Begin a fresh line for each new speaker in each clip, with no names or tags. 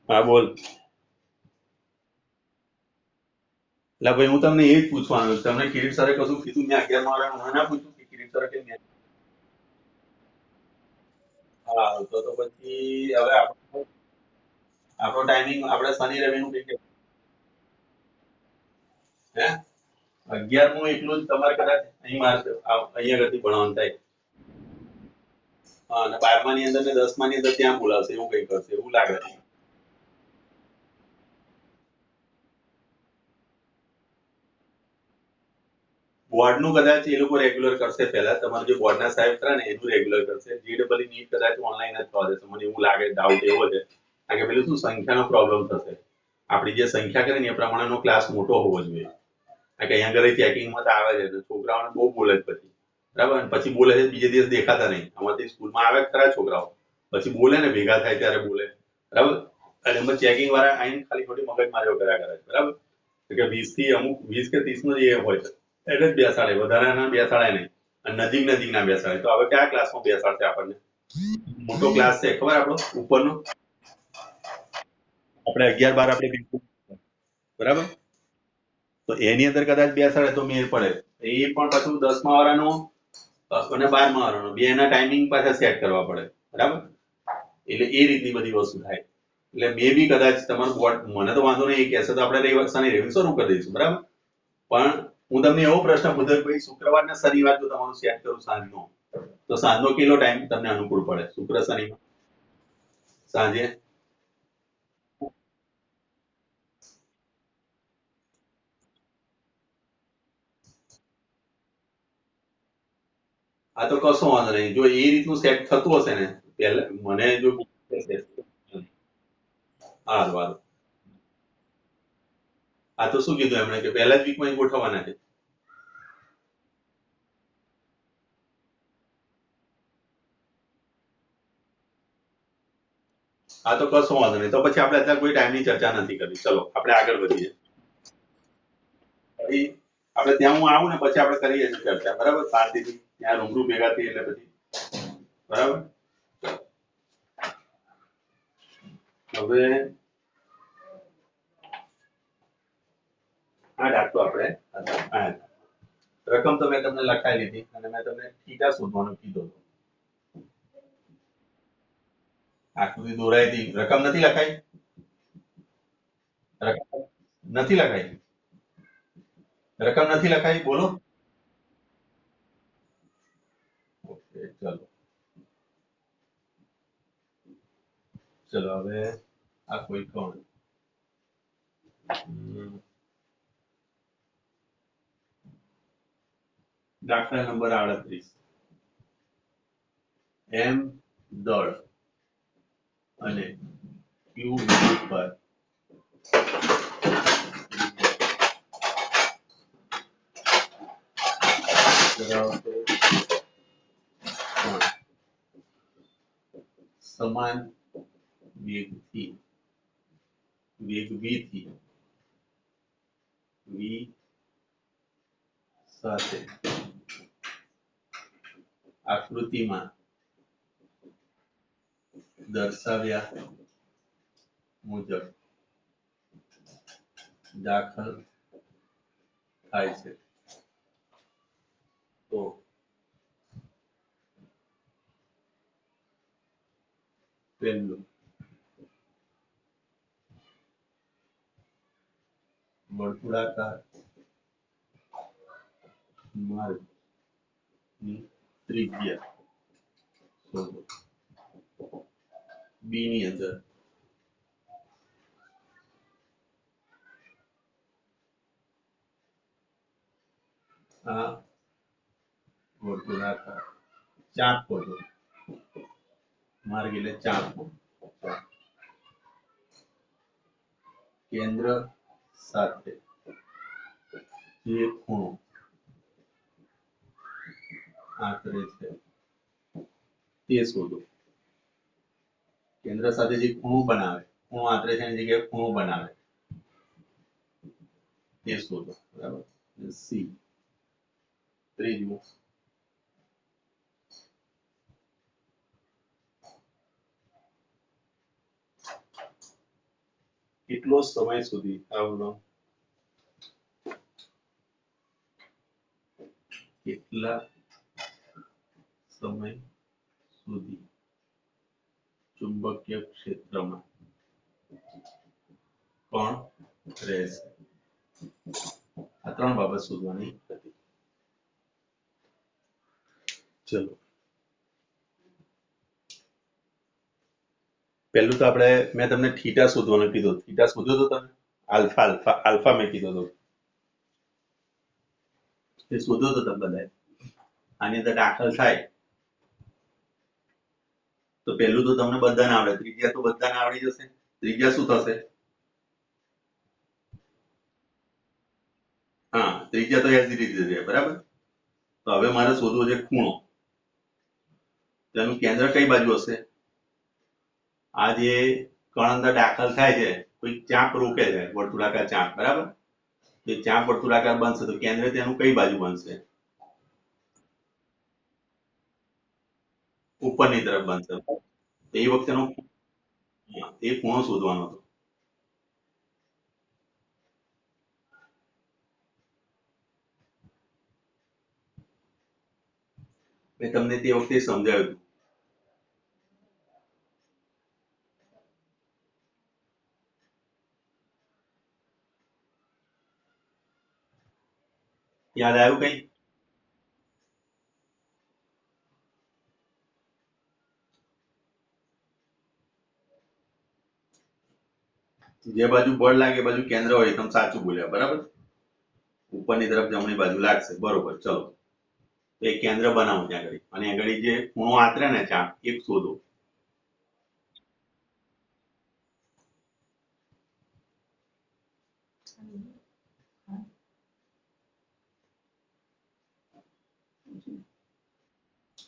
હા બોલ. એટલે ભાઈ હું તમને એ જ પૂછવાનું છું. તમને કિરીટ સરે કશું કીધું? મેં 11 વાળા મને ના પૂછ્યું કે કિરીટ સરે કેમ હા તો પછી હવે આપણો ટાઈમિંગ આપણે શનિ રવિ નું કઈ હે 11 એકલું જ તમારે કદાચ અહીં અહીંયા આગળથી ભણવાનું થાય. હા અને 12મા ની અંદર ને 10મા ની અંદર ત્યાં બોલાવશે એવું કઈ કરશે એવું લાગે છે. બોર્ડનું કદાચ એ લોકો રેગ્યુલર કરશે. પહેલા તમારે જે બોર્ડના સાહેબ ખરા ને એનું રેગ્યુલર કરશે. જીડબલ્યુ નીટ કદાચ ઓનલાઈન જ થવા દેશે. મને એવું લાગે, ડાઉટ એવો છે. કારણ કે પેલું શું સંખ્યાનો પ્રોબ્લેમ થશે. આપણી જે સંખ્યા કરે ને એ પ્રમાણેનો ક્લાસ મોટો હોવો જોઈએ. કારણ કે અહીંયા આગળ ચેકિંગમાં તો આવે છે તો છોકરાઓને બહુ બોલે છે પછી. બરાબર ને પછી બોલે છે બીજે દિવસ દેખાતા નહીં. અમારી સ્કૂલમાં આવે ખરા છોકરાઓ, પછી બોલે ને ભેગા થાય ત્યારે બોલે. બરાબર. અને એમાં ચેકિંગ વાળા આવીને ખાલી ખોટી મગજમારીઓ કર્યા કરે છે. બરાબર. કે 20 થી અમુક 20 કે 30 નો જે હોય છે એટલે જ બેસાડે, વધારાના બેસાડે નહીં. અને નજીક ના બેસાડે. તો હવે કયા ક્લાસમાં બેસાડશે આપણને? મોટો ક્લાસ છે ખબર આપણો ઉપરનો? આપણે 11 12 આપણે બિલકુલ બરાબર. તો એની અંદર કદાચ બેસાડે તો મેળ પડે. એ પણ પાછું 10મા વાળાનું અને 12મા વાળાનું બે ના ટાઈમિંગ પાછા સેટ કરવા પડે. બરાબર. એટલે એ રીતની બધી વસ્તુ થાય. એટલે મે બી કદાચ તમારું બોર્ડ મને તો વાંધો નહીં, કહેશે તો આપણે રવિવાર શનિ રવિ શરૂ કરી દઈશું. બરાબર. પણ હું તમને એવો પ્રશ્ન પૂછું કે ભાઈ શુક્રવાર ને શનિવાર જો તમારું સેટ કરું સાંજનો, તો સાંજનો કેટલો ટાઈમ તમને અનુકૂળ પડે શુક્ર શનિ સાંજે? આ તો કશો વાંધો નહીં. જો એ રીતનું સેટ થતું હશે ને પહેલા મને જો હારું હારું. આ તો શું કીધું એમણે કે પહેલા જ વીકમાં ગોઠવવાના છે. આ તો કશો વાંધો નહીં. તો પછી આપણે અત્યારે કોઈ ટાઈમની ચર્ચા નથી કરવી. ચલો આપણે આગળ વધીએ. પછી આપણે ત્યાં હું આવું ને પછી આપણે કરીએ છીએ ચર્ચા. બરાબર. શાંતિથી ત્યાં રૂબરૂ ભેગા થઈએ એટલે પછી બરાબર. હવે આ દાખલો આપણે રકમ તો મેં તમને લખાઈ લીધી અને મેં તમને થીટા શોધવાનું કીધું. આકૃતિ દોરાઈ હતી. રકમ નથી લખાઈ? રકમ નથી લખાઈ? રકમ નથી લખાઈ? બોલો. ઓકે ચલો. ચલો હવે આ કોઈ કોણ દાખલા નંબર 38. એમ દળ અને ક્યુ વિદ્યુત પર ધરાવતો કણ સમાન વેગથી વેગ v સાથે આકૃતિમાં દર્શાવ્યા મુજબ દાખલ થાય છે તો પહેલું વર્તુળાકાર માર્ગની ત્રિજ્યા શોધો. બી ની અંદર આ વર્તુળાકાર ચાપ શોધો. માર્ગ એટલે ચાપ. કેન્દ્ર સાથે જે ખૂણો આંતરે છે તે શોધો. કેન્દ્ર સાથે જે ખૂણો બનાવે, ખૂણો આંતરે છે એની જગ્યાએ ખૂણો બનાવે તે શોધો. બરાબર. સી. ત્રીજું કેટલો સમય સુધી આવનો કેટલા સમય સુધી ચુંબકીય ક્ષેત્રમાં કોણ રહેશે? આ ત્રણ બાબત શોધવાની હતી. ચલો પહેલું તો આપણે મેં તમને થીટા શોધવાનું કીધું. થીટા શોધ્યો તો તમે? આલ્ફા આલ્ફા આલ્ફા મેં કીધો હતો એ શોધ્યો તો તમે બધાએ. આની અંદર દાખલ થાય તો પહેલું તો તમને બધાને આવડે, ત્રિજ્યા તો બધાને આવડી જશે. ત્રિજ્યા શું થશે? હા, ત્રિજ્યા તો એઝ ઇટ ઇઝ રહે, બરાબર. તો હવે મારે શોધવો છે ખૂણો. તેનું કેન્દ્ર કઈ બાજુ હશે? આ જે કણ અંદર દાખલ થાય છે, કોઈ ચાપ રોકે છે, વર્તુળાકાર ચાપ, બરાબર. જે ચાપ વર્તુળાકાર બનશે તો કેન્દ્ર તેનું કઈ બાજુ બનશે? ઉપરની તરફ બનશે. એ વખતેનો એ ખૂણો શોધવાનો હતો. મેં તમને તે વખતે સમજાવ્યું હતું. યાદ આવ્યું કઈ? જે બાજુ બળ લાગે એ બાજુ કેન્દ્ર હોય, તમે સાચું બોલ્યા, બરાબર. ઉપરની તરફ જમણી બાજુ લાગશે, બરોબર. ચલો તો એક કેન્દ્ર બનાવો ત્યાં આગળ, અને આગળ જે ખૂણો આતરે ને ચાપ એક શોધો.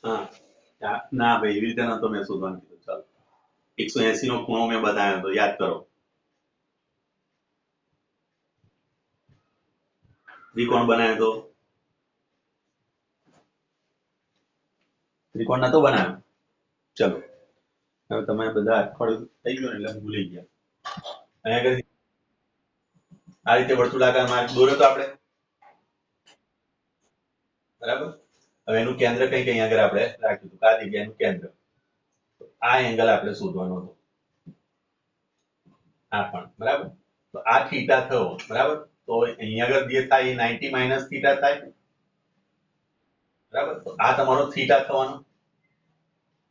હા ના ભાઈ, એવી રીતે નતો મેં શોધવાનું કીધું. ચાલો 180 નો ખૂણો મેં બતાવ્યો હતો, યાદ કરો. ત્રિકોણ બનાવ્યો તો, ત્રિકોણ નતો બનાવ્યો. ચલો હવે તમે બધા અઠવાડિયું થઈ ગયું એટલે ભૂલી ગયા. અહીંયા આગળ આ રીતે વર્તુળાકાર માર્ગ દોર્યો તો આપણે, બરાબર. હવે એનું કેન્દ્ર કઈ કઈ આગળ આપણે રાખ્યું હતું, આ જગ્યાનું કેન્દ્ર. આ એંગલ આપણે શોધવાનો હતો, આ પણ, બરાબર. તો આ થીટા થયો, બરાબર. તો અહીંયા આગળ જે થાય એ 90 માઇનસ થીટા થાય, બરાબર. તો આ તમારો થીટા થવાનો.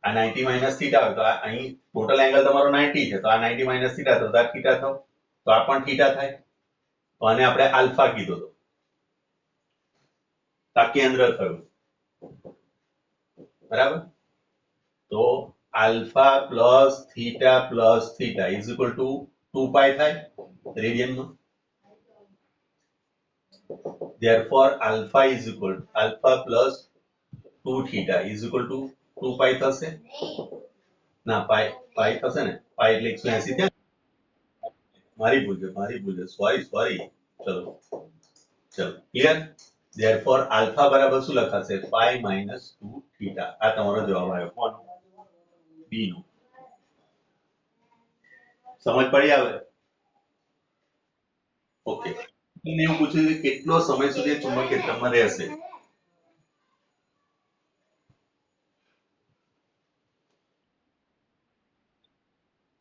આ 90 માઇનસ થીટા હોય તો આ અહીં ટોટલ એંગલ તમારો 90 છે, તો આ 90 માઇનસ થીટા થયો તો આ થીટા થયો, તો આ પણ થીટા થાય. તો આને આપણે આલ્ફા કીધો હતો. આ કેન્દ્ર થયું, બરાબર. તો alpha plus theta is equal to 2 પાઈ થાય રેડિયનમાં. therefore alpha is equal alpha plus 2 theta is equal to 2 pi થશે. ના પાઈ થશે ને, પાઈ એટલે 180 થયા. મારી ભૂલ છે, સોરી. ચલો ક્લિયર. therefore alpha બરાબર શું લખાશે? Pi minus 2 theta. આ તમારો જવાબ આવ્યો. કોનો? બી નો. સમજ પડી આવે? ઓકે. મેં એવું પૂછ્યું કે કેટલો સમય સુધી ચુંબક ક્ષેત્રમાં રહેશે?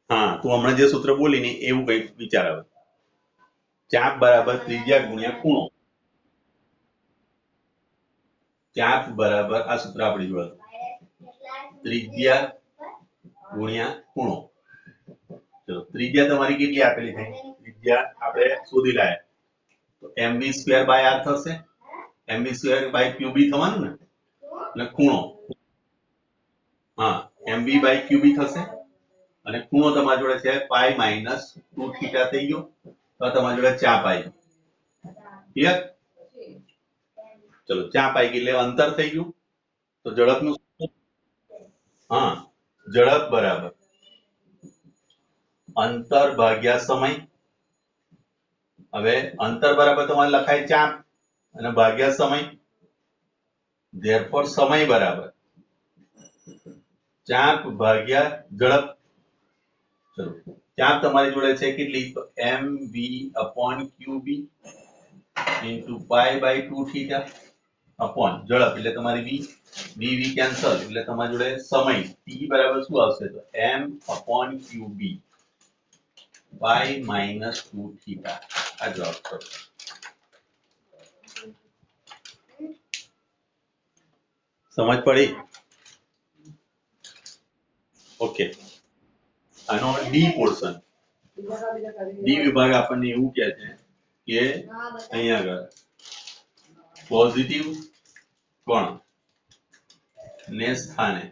હા, તું હમણાં જે સૂત્ર બોલી ને એવું કઈ વિચાર આવે. ચાપ બરાબર ત્રિજ્યા ગુણ્યા ખૂણો. ચાપ બરાબર આ સૂત્ર આપણી જોડે, ત્રિજ્યા ગુણ્યા ખૂણો. ચલો ત્રિજ્યા તમારી કેટલી આપેલી થાય? ત્રિજ્યા આપણે શોધી લાયા તો mv સ્ક્વેર બાય r થશે. mv સ્ક્વેર બાય ક્યુબી થવાનું ને, અને ખૂણો હા mv બાય ક્યુબી થશે. અને ખૂણો તમારી જોડે છે પાઈ માઇનસ 2 થીટા થઈ ગયો. તો તમારી જોડે ચાપ આવી ગયો. ક્લિયર? ચલો ચાપ આવી ગઈ એટલે અંતર થઈ ગયું. તો ઝડપનું હા, ઝડપ બરાબર અંતર ભાગ્યા સમય. હવે અંતર બરાબર તમારે લખાય ચાપ અને ભાગ્યા સમય. therefore સમય બરાબર ચાપ ભાગ્યા ઝડપ. ચલો ચાપ તમારી જોડે છે કેટલી તો mv upon qb into pi by 2 theta upon ઝડપ એટલે તમારી v v કેન્સલ એટલે તમારી જોડે સમય t બરાબર શું આવશે તો m upon qb pi minus 2 theta આ જવાબ કરો સમજ પડી ઓકે આનો ડી પોર્શન ડી વિભાગ આપણને એવું કહે છે કે અહીંયા આગળ પોઝિટિવ કોણ ને સ્થાને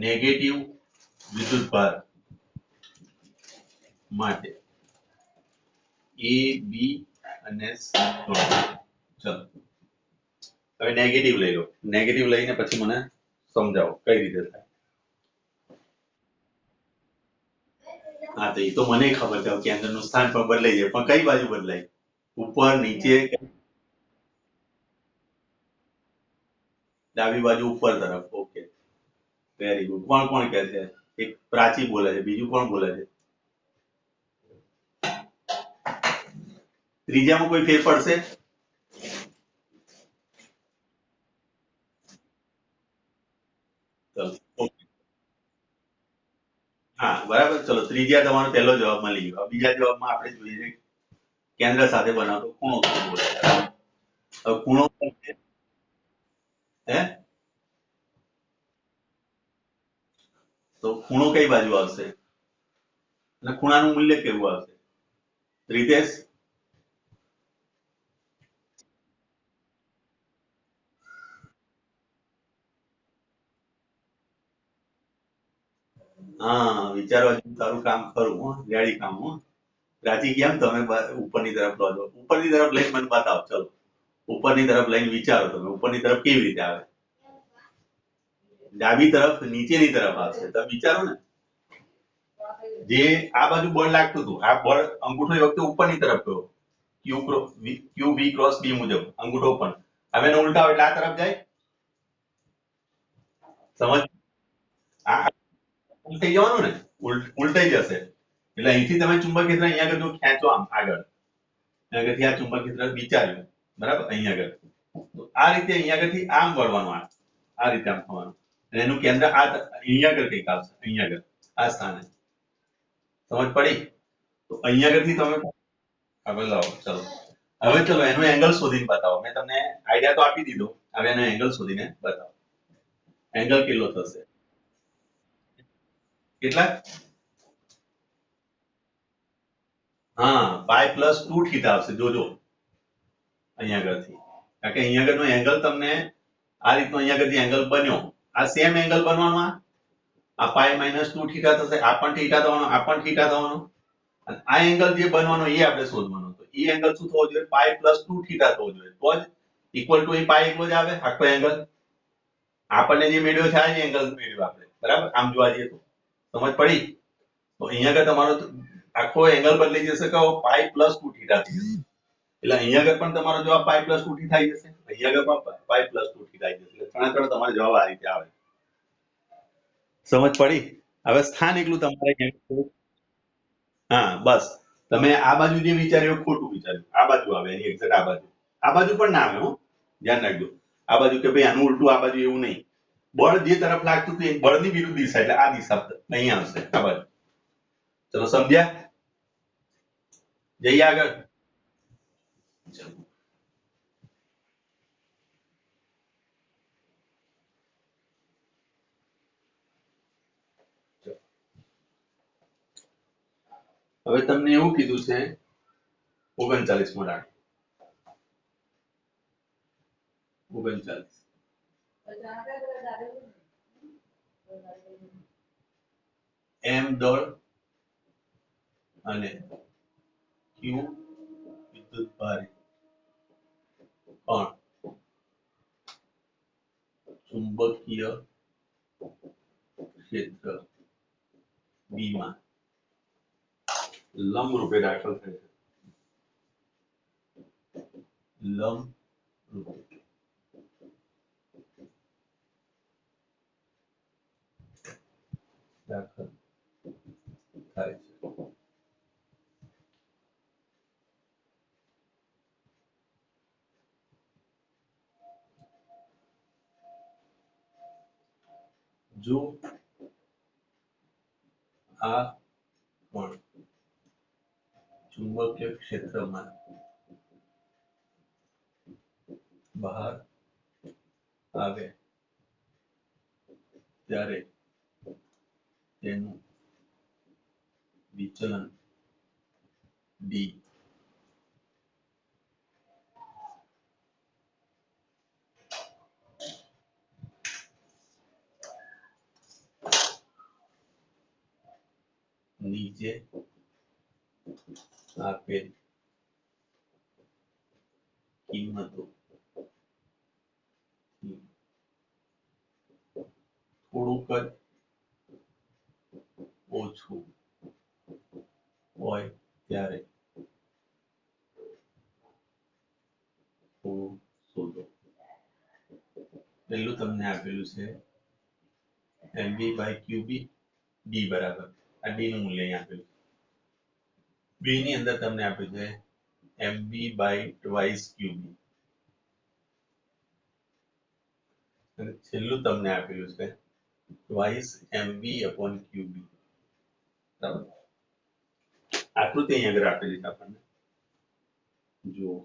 નેગેટિવ વિદ્યુતભાર માટે એ બી અને સી કોણ ચલો હવે નેગેટિવ લઈ લો નેગેટિવ લઈને પછી મને સમજાવો કઈ રીતે થાય હા તો એ તો મને ખબર છે કેન્દ્રનું સ્થાન પણ બદલાઈ જાય પણ કઈ બાજુ બદલાય ઉપર નીચે ડાબી બાજુ ઉપર તરફ ઓકે વેરી ગુડ કોણ કોણ કહે છે એક પ્રાચી બોલે છે બીજું કોણ બોલે છે ત્રીજામાં કોઈ ફેર પડશે ચલો ઓકે હા બરાબર ચલો ત્રીજા તમારો પહેલો જવાબ મળી ગયો બીજા જવાબમાં આપણે જોઈએ કેન્દ્ર સાથે બનાવતો ખૂણો શું બોલે હવે ખૂણો હે તો ખૂણો કઈ બાજુ આવશે અને ખૂણાનું મૂલ્ય કેવું આવશે રીતેશ હા વિચારવા જેવું તારું કામ ખરું હો રેડી કામ હો રાજી કેમ તમે ઉપરની તરફ લો છો ઉપરની તરફ લઈને મને બતાવો ચલો ઉપરની તરફ લઈને વિચારો તમે ઉપરની તરફ કેવી રીતે આવે ડાબી તરફ નીચેની તરફ આવશે તમે વિચારો ને જે આ બાજુ બળ લાગતું હતું આ બળ અંગૂઠો એ વખતે ઉપરની તરફ ગયો ક્યુ વી ક્રોસ બી મુજબ અંગૂઠો ઉપર હવે એને ઉલટાવો એટલે આ તરફ જાય સમજ આ ઉલટાઈ જવાનું ને ઉલટાઈ જશે એટલે અહીંથી તમે ચુંબક ક્ષેત્ર અહીંયા આગળ જો ખેંચો આમ આગળ આગળથી આ ચુંબક ક્ષેત્ર વિચાર્યું બરાબર અહીંયા આગળ તો આ રીતે અહીંયા આગળથી આમ વળવાનું આ રીતે આમ થવાનું અને એનું કેન્દ્ર આ અહીંયા આગળ કંઈક આવશે અહીંયા આગળ આ સ્થાને સમજ પડી તો અહીંયા આગળથી તમે આગળ લાવો ચલો હવે ચલો એનો એંગલ શોધીને બતાવો મેં તમને આઈડિયા તો આપી દીધો હવે એનો એંગલ શોધીને બતાવો એંગલ કેટલો થશે કેટલા હા પાઈ પ્લસ 2 થીટા આવશે જોજો અહીંયા આગળથી કારણ કે અહીંયા આગળનો એંગલ તમને આ રીતનો અહીંયા આગળથી એંગલ બન્યો આ સેમ એંગલ બનવાનો આ પાઈ માઇનસ 2 થીટા થશે આ પણ થીટા થવાનો આ પણ થીટા થવાનો અને આ એંગલ જે બનવાનો એ આપણે શોધવાનો તો એ એંગલ શું થવો જોઈએ પાઈ પ્લસ 2 થીટા થવો જોઈએ તો જ ઇક્વલ ટુ એ પાઈ એટલો જ આવે આખો એંગલ આપણને જે મેળવ્યો છે આ જ એંગલ મેળવ્યો આપણે બરાબર આમ જોવા જઈએ તો સમજ પડી તો અહીંયા આગળ તમારો આખો એંગલ બદલાઈ જશે કહો પાઈ પ્લસ 2 થીટા થઈ જશે એટલે અહીંયા આગળ પણ તમારો જવાબ પાઈ પ્લસ 2 થી થઈ જશે અહીંયા આગળ પણ પાઈ પ્લસ 2 થી થઈ જશે એટલે ત્રણે તમારો જવાબ આ રીતે આવે સમજ પડી હવે સ્થાન એટલું તમારે હા બસ તમે આ બાજુ જે વિચાર્યું ખોટું વિચાર્યું આ બાજુ આવે એની એક્ઝેક્ટ આ બાજુ પણ ના આવે હો ધ્યાન રાખજો આ બાજુ કે ભાઈ આનું ઉલટું આ બાજુ એવું નહીં બળ જે તરફ લાગતું હતું એ બળની વિરુદ્ધ દિશા એટલે આ દિશા અહીંયા આવશે આ બાજુ ચલો સમજ્યા જઈએ આગળ હવે તમને એવું કીધું છે 39 માં રાખો 39 એમ દળ અને ક્યુ વિદ્યુત ભાર કણ ચુંબકીય ક્ષેત્ર બી માં લંબ રૂપે દાખલ થાય છે લંબ રૂપે દાખલ થાય છે। જો આ પણ ચુંબકીય ક્ષેત્રમાં બહાર આવે ત્યારે તેનું વિચલન ડી નીચે આપેલ કિંમતો થોડુંક જ ઓછું હોય ત્યારે થોડું શોધો। પહેલું તમને આપેલું છે mv બાય ક્યુબી ડી બરાબર આ ડી નું મૂલ્ય અહીં આપેલું બી ની અંદર તમને આપ્યું છે mv બાય ટ્વાઇસ ક્યુબી અને છેલ્લું તમને આપેલું છે ટ્વાઇસ mv અપોન ક્યુબી બરાબર। આકૃતિ અહીં આગળ આપેલી છે આપણને જુઓ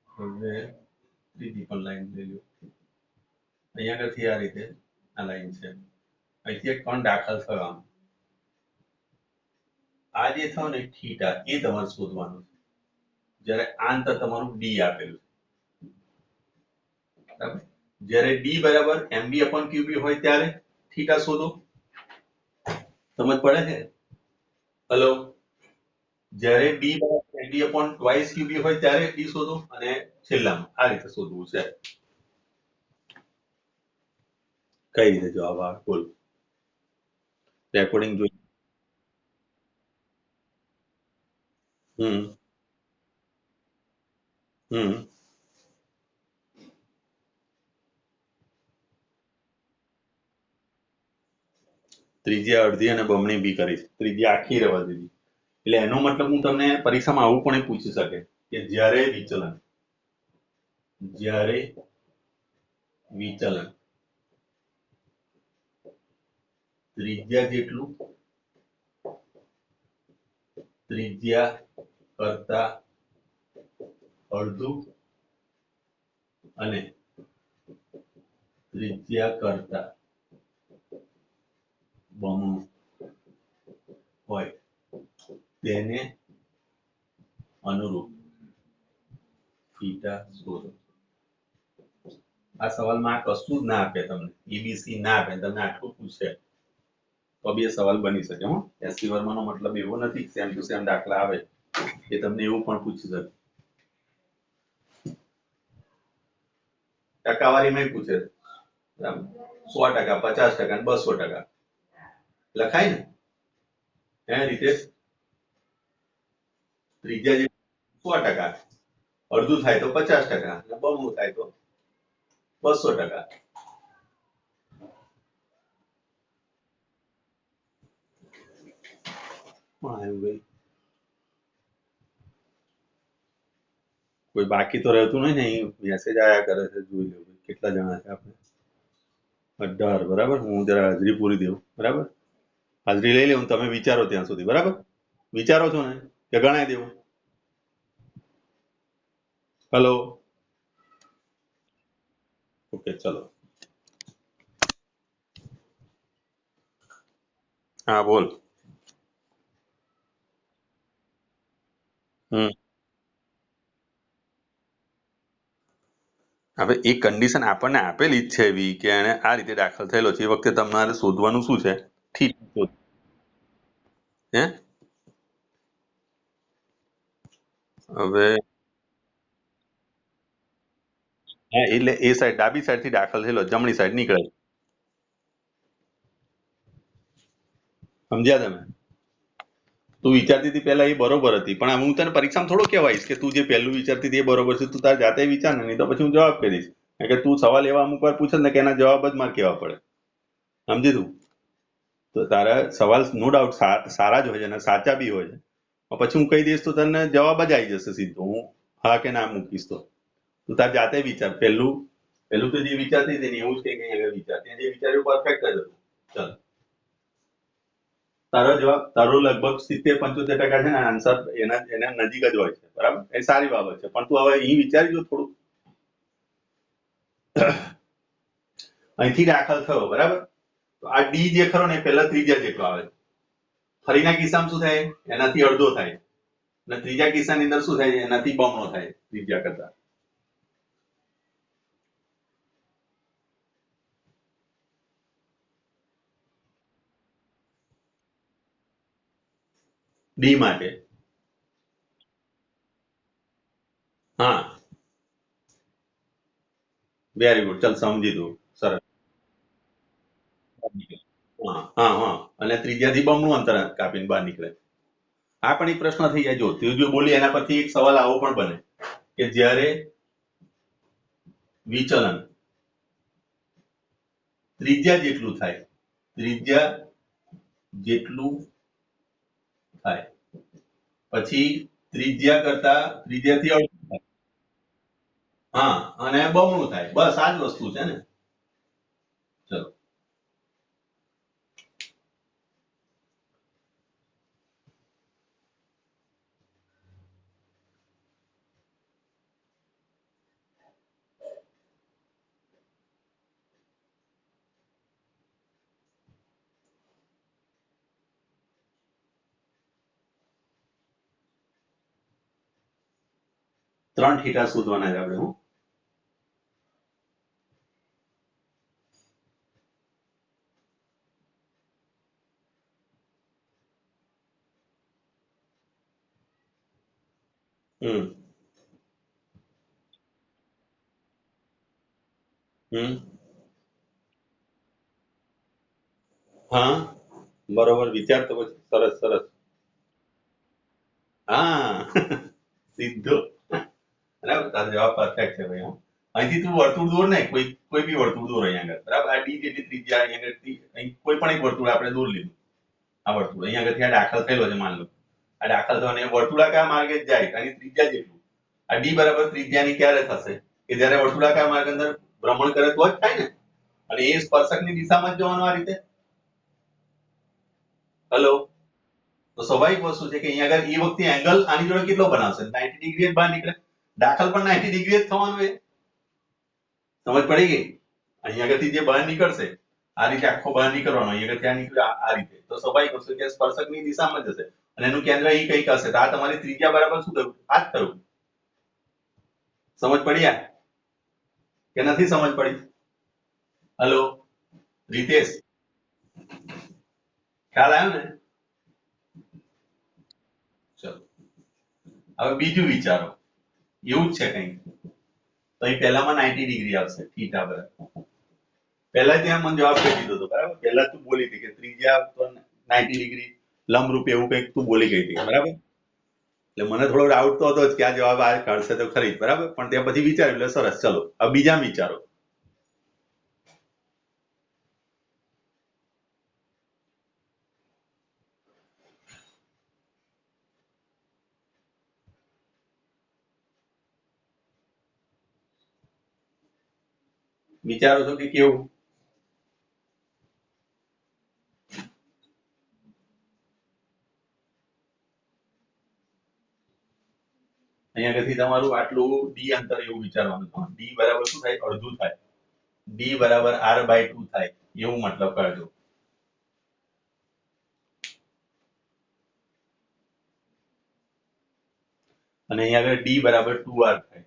હવે ત્રીજી પણ લાઈન લઈ લો અહીંયા આગળથી આ રીતે આ લાઈન છે અહીંથી એક કોણ દાખલ થયો આ જે થયો ને થીટા એ તમારે શોધવાનું છે જ્યારે આ અંતર તમારું ડી આપેલું છે બરાબર। જ્યારે ડી બરાબર mb અપોન ક્યુબી હોય ત્યારે થીટા શોધો સમજ પડે છે હેલો જ્યારે ડી બરાબર mb અપોન ટ્વાઇસ ક્યુબી હોય ત્યારે ડી શોધો અને છેલ્લામાં આ રીતે શોધવું છે કઈ રીતે જવાબ આવે બોલો રેકોર્ડિંગ જોઈ ત્રીજી અડધી અને બમણી બી કરી ત્રીજી આખી રહેવા દીધી એટલે એનો મતલબ હું તમને પરીક્ષામાં આવું પણ પૂછી શકે કે જ્યારે વિચલન ત્રિજ્યા જેટલું ત્રિજ્યા કરતા અડધું અને ત્રિજ્યા કરતા બમણું હોય તેને અનુરૂપ થીટા શોધો। આ સવાલમાં કશું જ ના આપે તમને એબીસી ના આપે તમને આટલું પૂછે તો બી સવાલ બની શકે હો એસસી વર્માનો મતલબ એવો નથી સેમ ટુ સેમ દાખલા આવે એ તમને એવું પણ પૂછી શકે ટકાવારીમાં પૂછે બરાબર 100%, 50% 200% લખાય ને એ રીતે ત્રિજ્યા જે 100%, અડધું થાય તો 50% અને બમણું થાય તો 200%। કોઈ બાકી તો રહેતું નહીં ને અહીં મેસેજ આયા કરે છે જોઈ લો કેટલા જણા છે આપણે 18 બરાબર હું જરા હાજરી પૂરી દેવું બરાબર હાજરી લઈ લેવું તમે વિચારો ત્યાં સુધી બરાબર વિચારો છો ને કે ગણાય દેવું હેલો ઓકે ચલો હા બોલ હવે એ કન્ડિશન આપણને આપેલી જ છે એવી કે એને આ રીતે દાખલ થયેલો છે એ વખતે તમારે શોધવાનું શું છે ઠીક હે હવે હા એટલે એ સાઈડ ડાબી સાઈડ થી દાખલ થયેલો જમણી સાઈડ નીકળે સમજ્યા તમે તું વિચારતી હતી પહેલા એ બરોબર હતી, પણ હું તને પરીક્ષામાં થોડો કહેવાઈશ કે તું જે પહેલું વિચારતી હતી એ બરોબર છે. તું તારે જાતે વિચાર ને, નહીં તો પછી હું જવાબ કરીશ. કારણ કે તું સવાલ એવા અમુક વાર પૂછે ને કે એના જવાબ જ મારે કહેવા પડે. સમજી તું? તો તારા સવાલ નો ડાઉટ સારા જ હોય છે અને સાચા બી હોય છે. પછી હું કહી દઈશ તો તને જવાબ જ આવી જશે સીધો. હું હા કે ના મૂકીશ તો તું તાર જાતે વિચાર. પહેલું પહેલું તો જે વિચારતી હતી ને એવું જ કંઈક અહીં આગળ વિચાર. ત્યાં જે વિચાર્યું પરફેક્ટ જ હતું. ચાલ, તારો જવાબ તારો લગભગ 70-75% છે ને આન્સર એના નજીક જ હોય છે. બરાબર, એ સારી બાબત છે. પણ તું હવે અહીં વિચારી જો થોડું. અહીંથી દાખલ થયો, બરાબર. તો આ ડી જે ખરો ને એ પહેલા ત્રિજ્યા જેટલો આવે. ફરીના કિસ્સામાં શું થાય? એનાથી અડધો થાય. અને ત્રીજા કિસ્સાની અંદર શું થાય? એનાથી બમણો થાય ત્રિજ્યા કરતા. ડી માટે. હા, વેરી ગુડ. ચાલ, સમજી દઉં. સરસ. હા હા હા, અને ત્રિજ્યાથી બમણું અંતર કાપીને બહાર નીકળે. આ પણ એક પ્રશ્ન થઈ જાય. જો ત્રીજું બોલી એના પરથી એક સવાલ આવો પણ બને કે જ્યારે વિચલન ત્રિજ્યા જેટલું થાય, ત્રિજ્યા જેટલું થાય પછી ત્રિજ્યાથી અડધું થાય. હા, અને બમણું થાય. બસ આ જ વસ્તુ છે ને. ચલો, 3 થીટા શોધવાના છે આપણે. હું હમ હમ હા, બરોબર. વિચાર તો પછી સરસ સરસ. હા સીધો. બરાબર, તારો જવાબ પરફેક્ટ છે ભાઈ. અહીંથી તું વર્તુળ દોર ને, કોઈ બી વર્તુળ દોર અહીંયા આગળ. બરાબર, આ ડી જેટલી ત્રિજ્યા અહીંયા આગળ અહીં કોઈ પણ એક વર્તુળ આપણે દોર લીધું. આ વર્તુળ અહીંયા આગળથી આ દાખલ થયેલો છે, માન લો. આ દાખલ થવાને વર્તુળાકાર માર્ગે જ જાય અને ત્રિજ્યા જેટલું. આ ડી બરાબર ત્રિજ્યાની ક્યારે થશે? કે જ્યારે વર્તુળાકાર માર્ગ અંદર ભ્રમણ કરે તો જ થાય ને. અને એ સ્પર્શકની દિશામાં જ જવાનું આ રીતે. હેલો. તો સ્વાભાવિક વસ્તુ છે કે અહીંયા આગળ એ વખતે એંગલ આની જોડે કેટલો બનાવશે? 90 ડિગ્રી જ બહાર નીકળે. દાખલ પણ 90 ડિગ્રી જ થવાનું એ. સમજ પડી ગઈ? અહીંયા આગળથી જે બહાર નીકળશે આ રીતે આખો બહાર નીકળવાનો, અહીંયા ત્યાં નીકળે આ રીતે. તો સ્વાભાવિક વસ્તુ કે સ્પર્શકની દિશામાં જશે અને એનું કેન્દ્ર અહીં કંઈક હશે. તો આ તમારી ત્રિજ્યા બરાબર શું થયું? આ જ થયું. સમજ પડી આ કે નથી સમજ પડી? હેલો રીતેશ, ખ્યાલ આવ્યો ને? ચલો, હવે બીજું વિચારો. એવું જ છે કંઈક. તો અહીં પહેલામાં 90 ડિગ્રી આવશે થીટા બરાબર. પહેલા ત્યાં મને જવાબ કહી દીધો હતો, બરાબર. પહેલા તું બોલી હતી કે ત્રિજ્યા તો 90 ડિગ્રી લંબરૂપ એવું કંઈક તું બોલી ગઈ હતી, બરાબર. એટલે મને થોડો ડાઉટ તો હતો જ કે આ જવાબ આ કાઢશે તો ખરી, બરાબર. પણ ત્યાં પછી વિચાર્યું એટલે સરસ. ચલો, હવે બીજા વિચારો. વિચારો છો કે કેવું? અહીંયા આગળથી તમારું આટલું ડી અંતર એવું વિચારવાનું. ડી બરાબર શું થાય? અડધું થાય. ડી બરાબર r/2 થાય એવું મતલબ કરજો. અને અહીંયા આગળ ડી બરાબર 2r થાય.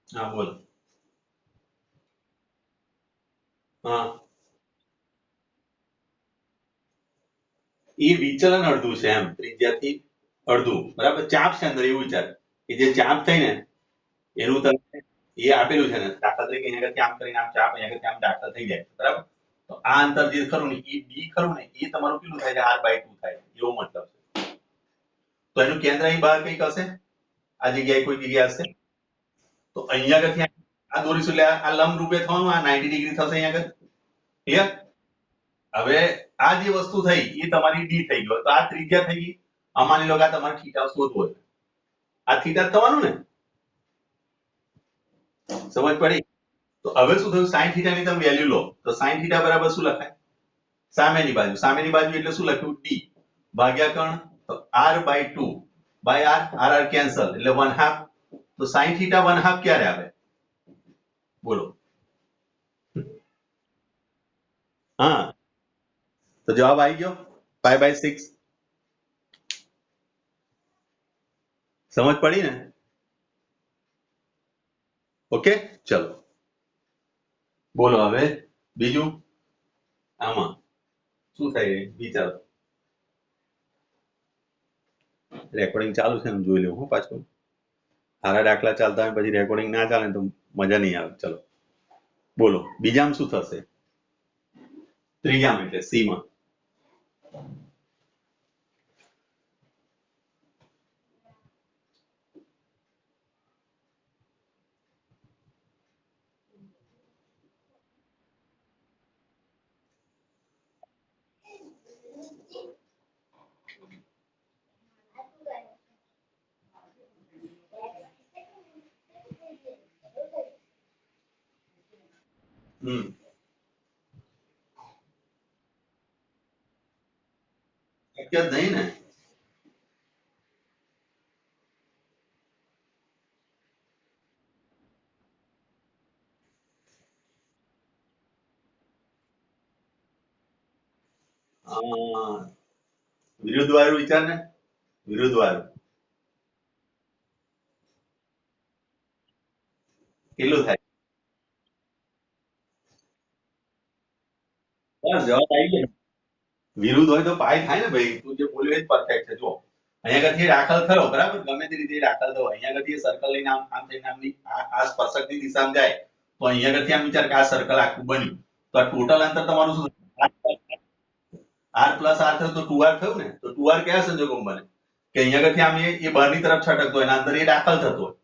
હા બોલ. હા, એ વિચલન અડધું છે એમ, ત્રિજ્યાથી અડધું, બરાબર. ચાપ છે અંદર, એવું વિચાર કે જે ચાપ થઈ ને એનું તમે એ આપેલું છે ને, દાખલા તરીકે અહીંયા આગળ આમ કરીને આમ ચાપ, અહીંયા આગળ આમ દાખલ થઈ જાય, બરાબર. તો આ અંતર જે ખરું ને એ ડી ખરું ને એ તમારું કેટલું થાય છે, r/2 થાય, એવો મતલબ છે. તો એનું કેન્દ્ર અહીં બહાર કંઈક હશે, આ જગ્યાએ કોઈ જગ્યા હશે. તો અહીંયા આગળથી આ દોરીશું એટલે આ લંબ રૂપે થવાનું, આ 90 ડિગ્રી થશે અહીંયા આગળ. ક્લિયર? હવે આ જે વસ્તુ થઈ એ તમારી ડી થઈ ગયો, તો આ ત્રિજ્યા થઈ ગઈ. માની લો કે આ તમારે થીટા શોધવો છે, આ થીટા થવાનું ને, સમજ પડી? તો હવે શું થયું, સાઈન થીટા ની તમે વેલ્યુ લો તો સાઈન થીટા બરાબર શું લખાય, સામેની બાજુ એટલે શું લખ્યું, ડી ભાગ્યા કર્ણ, તો r/2 by r, r cancel એટલે 1/2. તો સાઈન થીટા 1/2 ક્યારે આવે, બોલો? હા, તો જવાબ આવી ગયો, 5/6. સમજ પડી ને? ઓકે, ચલો બોલો હવે બીજું. આમાં શું થાય વિચારો. રેકોર્ડિંગ ચાલુ છે એમ જોઈ લેવું હું પાછું. સારા દાખલા ચાલતા હોય પછી રેકોર્ડિંગ ના ચાલે તો મજા નહીં આવે. ચલો બોલો, બીજામાં શું થશે, ત્રીજામાં એટલે સી માં. શક્ય જ નહીં ને. વિરુદ્ધ વાળું વિચાર ને, વિરુદ્ધ વાળું કેટલું થાય? બસ જવાબ આવી ગયો. વિરુદ્ધ હોય તો પાય થાય ને ભાઈ, તું જે બોલ્યો એ જ પરફેક્ટ છે. જો અહીંયા આગળથી દાખલ થયો, બરાબર, ગમે તે રીતે દાખલ થયો, અહીંયા આગળથી સર્કલ લઈને આમ આમ થઈને આમની આ સ્પર્શકની દિશામાં જાય, તો અહીંયા આગળથી આમ વિચાર કે આ સર્કલ આખું બન્યું, તો આ ટોટલ અંતર તમારું શું, r પ્લસ r થયું તો 2r થયું ને. તો 2r કયા સંજોગોમાં બને, કે અહીંયા આગળથી આમ એ બહારની તરફ છટકતો હોય, એના અંદર એ દાખલ થતો હોય.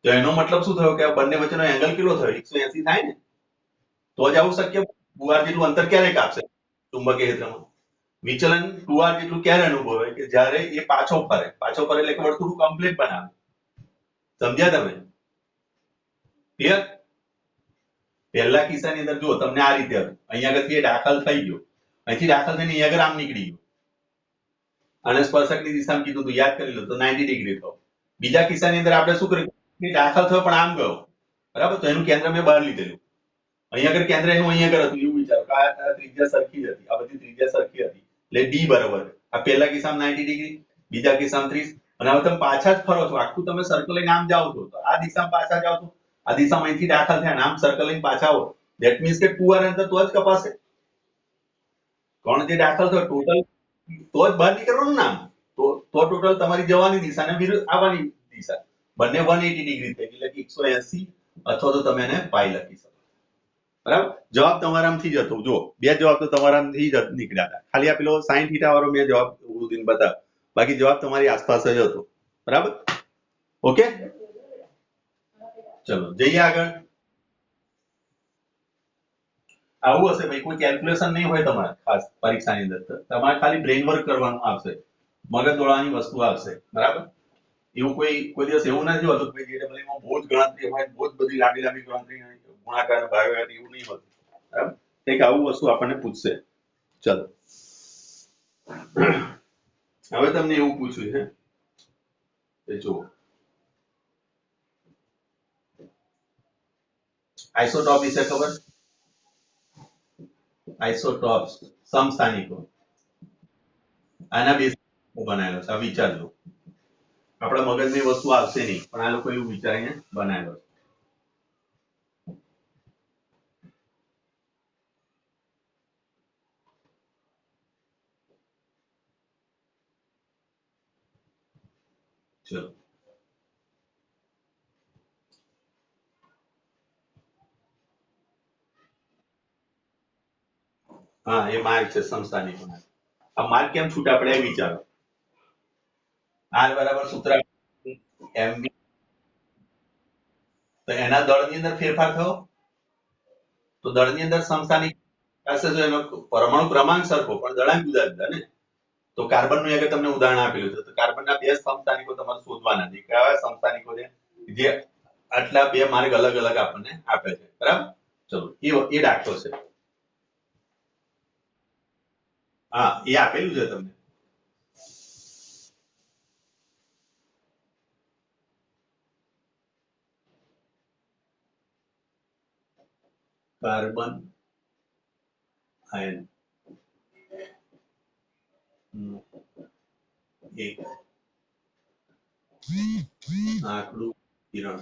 તો એનો મતલબ શું થયો કે આ બંને વચ્ચેનો એંગલ કેટલો થયો, 180 થાય ને. તો જ આવું શક્ય. 2r જેટલું અંતર ક્યારે કાપશે ચુંબકીય ક્ષેત્રમાં. વિચલન 2r જેટલું ક્યારે અનુભવે, કે જ્યારે એ પાછો ફરે એટલે કે વર્તુળ કમ્પ્લીટ બનાવે. સમજ્યા તમે? ક્લિયર? પહેલા કિસ્સાની અંદર જુઓ તમને આ રીતે હતું, અહીંયા આગળથી એ દાખલ થઈ ગયો, અહીંથી દાખલ થઈને અહીંયા આગળ આમ નીકળી ગયો, અને સ્પર્શકની દિશામાં કીધું તું, યાદ કરી લો તો 90 ડિગ્રી થયો. બીજા કિસ્સાની અંદર આપણે શું કર્યું, કે દાખલ થયો પણ આમ ગયો, બરાબર, તો એનું કેન્દ્ર મેં બહાર લીધેલું. અહીંયા આગળ કેન્દ્ર એનું અહીંયા આગળ હતું, એવું વિચારો કે આ ત્રિજ્યા સરખી જ હતી, આ બધી ત્રિજ્યા સરખી હતી, એટલે ડી બરાબર. આ પહેલા કિસ્સામાં 90 ડિગ્રી, બીજા કિસ્સામાં 30. અને હવે તમે પાછા જ ફરો છો, આખું તમે સર્કલ લઈને આમ જાઓ છો, તો આ દિશામાં પાછા જાઓ છો, આ દિશામાં અહીંથી દાખલ થયા, આમ સર્કલ લઈને પાછા આવો, ધેટ મીન્સ કે 2r અંતર તો જ કપાશે. કોણ જે દાખલ થયો ટોટલ, તો જ બહાર નીકળવાનું નામ. તો ટોટલ તમારી જવાની દિશા અને વિરુદ્ધ આવવાની દિશા બંને 180 ડિગ્રી થઈ, એટલે કે 180, અથવા તો તમે એને પાઈ લખી શકો. બરાબર, જવાબ તમારામાંથી જ હતો. જો બે જવાબ તો તમારામાંથી જ નીકળ્યા હતા, ખાલી આ પેલો sin થીટા વાળો મેં જવાબ બતાવ્યો, બાકી જવાબ તમારી આસપાસ જ હતો. બરાબર, ઓકે, ચલો જઈએ આગળ. આવું હશે ભાઈ, કોઈ કેલ્ક્યુલેશન નહીં હોય તમારે ખાસ પરીક્ષાની અંદર, તમારે ખાલી બ્રેન વર્ક કરવાનું આવશે, મગજ દોડવાની વસ્તુ આવશે. બરાબર, એવું કોઈ દિવસ એવું નથી હોતું કે JEE માં બહુ જ ગણતરી હોય, બહુ જ બધી લાંબી લાંબી ગણતરી હોય, ગુણાકાર ભાગાકાર એવું નહીં હોતું. બરાબર, કંઈક આવું વસ્તુ આપણને પૂછશે. ચલો હવે તમને એવું પૂછ્યું છે કે જુઓ, આઇસોટોપ વિશે ખબર, આઇસોટોપ સમસ્થાનિકો, આના બેઝ બનાવેલો છે. વિચારજો, આપણા મગજની વસ્તુ આવશે નહીં, પણ આ લોકો એવું વિચારીને બનાવેલો છે. ચલો હા એ માર્ગ છે સમસ્થાનિકો ના. આ માર્ગ કેમ છૂટા પડ્યા એ વિચારો. R બરાબર સૂત્ર mv, તો એના દળની અંદર ફેરફાર થયો તો દળની અંદર સમસ્થાનિક પાસે જો એનો પરમાણુ ક્રમાંક સરખો પણ દળાંક જુદા જુદા ને. તો કાર્બનનું એક તમને ઉદાહરણ આપેલું છે તો કાર્બનના બે સમસ્થાનિકો તમારે શોધવાના છે. કયા સમસ્થાનિકો છે જે આટલા બે માર્ગ અલગ અલગ આપણને આપે છે બરાબર. ચલો એ દાખલો છે. હા એ આપેલું છે તમને. કાર્બન આયન એક આંકડું કિરણ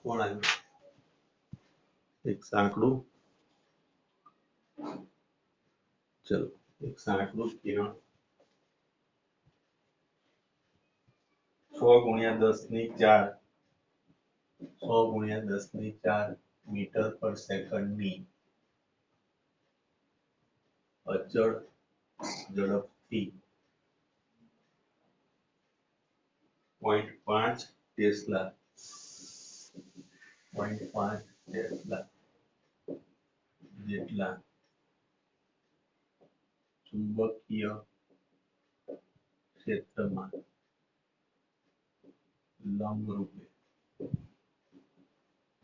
કોણ આવ્યું એક સાંકડું ચલો એક સાંકડું કિરણ 100 ગુણ્યા 10 ની 4 100 ગુણ્યા 10 ની 4 મીટર પર સેકન્ડની અચળ ઝડપથી 0.5 ટેસ્લા 0.5 ટેસ્લા જેટલા ચુંબકીય ક્ષેત્રમાં લંબરૂપે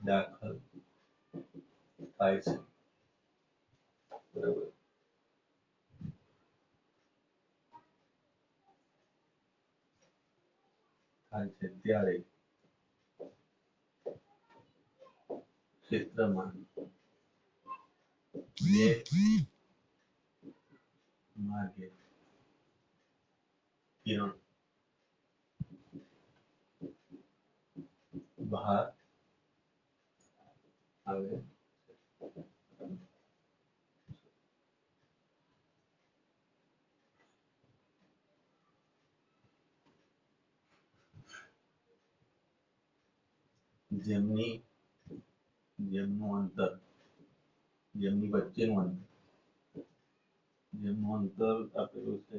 દાખલ થાય છે બરાબર. થાય છે ત્યારે ક્ષેત્રમાં બે માર્ગે કિરણ બહાર આવે જેમનું અંતર જેમની વચ્ચેનું અંતર જેમનું અંતર આપેલું છે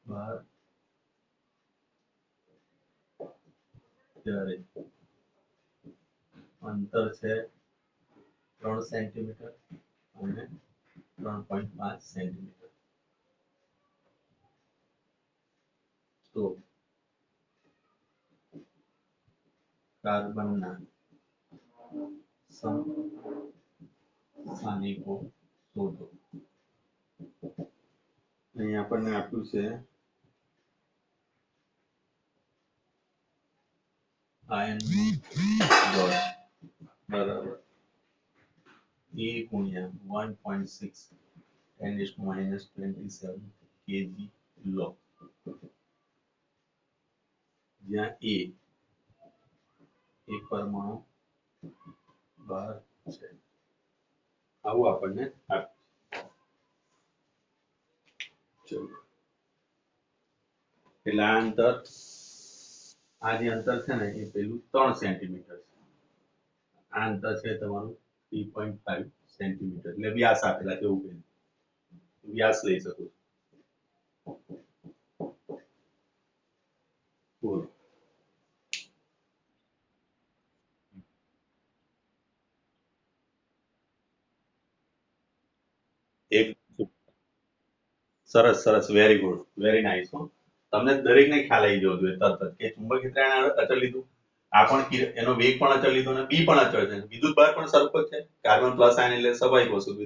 બહાર ત્યારે અંતર છે 3 સેન્ટીમીટર અને 3.5 સેન્ટીમીટર. તો કાર્બનના સમસ્થાનિકો શોધો. અહીં આપણને આપ્યું છે આયનનું દળ બરાબર A ગુણ્યા 1.6 10⁻⁻27 kg લો. જ્યાં A એક પરમાણુ બહાર છે આવું આપણને આપ્યું. ચલો એટલે આ અંતર આ જે અંતર છે ને એ પેલું 3 સેન્ટીમીટર છે. આ અંતર છે તમારું 3.5 સેન્ટીમીટર એટલે વ્યાસ આપેલા છે એવું કહ્યું. વ્યાસ લઈ શકો છો. બોલો એક સરસ સરસ વેરી ગુડ વેરી નાઇસ. તમને દરેકને ખ્યાલ આવી જવો જોઈએ તરત જ કે ચુંબકીય ક્ષેત્રને અચળ લીધું આ પણ એનો વેગ પણ અચળ લીધો અને બી પણ અચળ છે વિદ્યુત ભાર પણ સરખો જ છે કાર્બન પ્લસ આયન એટલે સ્વાભાવિક વસ્તુ